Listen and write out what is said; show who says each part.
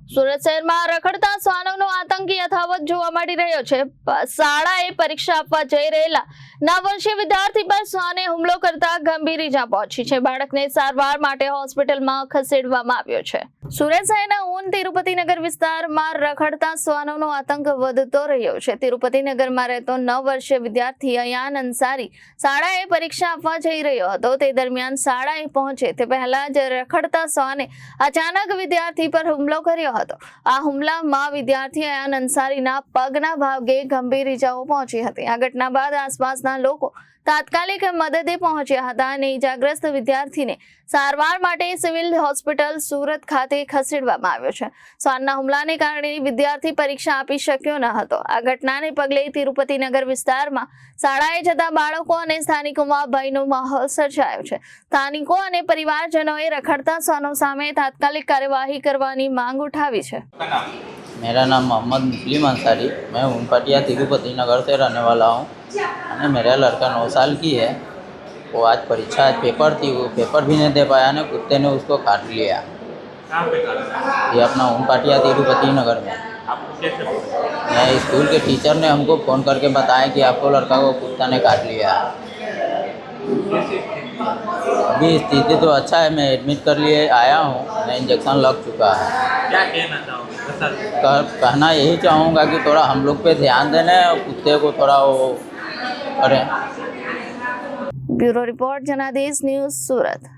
Speaker 1: સુરત શહેરમાં રખડતા શ્વાનોનો આતંક યથાવત જોવા મળી રહ્યો છે। શાળાએ પરીક્ષા આપવા જઈ રહેલા 9 વર્ષીય વિદ્યાર્થી પર શ્વાને હુમલો કરતા ગંભીર ઈજા પહોંચી છે। બાળકને સારવાર માટે હોસ્પિટલમાં ખસેડવામાં આવ્યો છે। સુરત શહેરના ઊન તિરુપતિનગર વિસ્તારમાં રખડતા શ્વાનોનો આતંક વધતો રહ્યો છે। તિરુપતિનગરમાં રહેતો 9 વર્ષીય વિદ્યાર્થી અયાન અંસારી શાળાએ પરીક્ષા આપવા જઈ રહ્યો હતો। તે દરમિયાન શાળાએ પહોંચે તે પહેલા જ રખડતા શ્વાને અચાનક વિદ્યાર્થી પર હુમલો કર્યો હતો। આ હુમલામાં વિદ્યાર્થી અયાન અંસારીના પગના ભાગે ગંભીર ઈજાઓ પહોંચી હતી। આ ઘટના બાદ આસપાસના લોકો તાત્કાલિક મદદે પહોંચ્યા હતા અને ઈજાગ્રસ્ત વિદ્યાર્થીને સારવાર માટે સિવિલ હોસ્પિટલ સુરત ખાતે ખસેડવામાં આવ્યો છે। શ્વાનના હુમલાને કારણે વિદ્યાર્થી પરીક્ષા આપી શક્યો ન હતો। આ ઘટનાને પગલે તિરુપતિનગર વિસ્તારમાં શાળાએ જતા બાળકો અને સ્થાનિકોમાં ભયનો માહોલ સર્જાયો છે। સ્થાનિકો અને પરિવારજનોએ રખડતા શ્વાનો સામે તાત્કાલિક કાર્યવાही કરવાની માંગ उठावी है।
Speaker 2: मेरा नाम मोहम्मद मुस्लिम अंसारी, मैं ऊनपटिया तिरुपति नगर से रहने वाला हूँ। और मेरा लड़का 9 साल की है। वो आज परीक्षा आज पेपर थी, वो पेपर भी नहीं दे पाया ना, कुत्ते ने उसको काट लिया। ये अपना ऊनपटिया तिरुपति नगर में। मैं स्कूल के टीचर ने हमको फ़ोन करके बताया कि आपको लड़का को कुत्ता ने काट लिया। अभी स्थिति तो अच्छा है, मैं एडमिट कर लिए आया हूँ, मैं इंजेक्शन लग चुका है।
Speaker 3: क्या कहना चाहोगे?
Speaker 2: कहना यही चाहूँगा कि थोड़ा हम लोग पे ध्यान देना और कुत्ते को थोड़ा वो करें।
Speaker 1: ब्यूरो रिपोर्ट जनादेश न्यूज़ सूरत।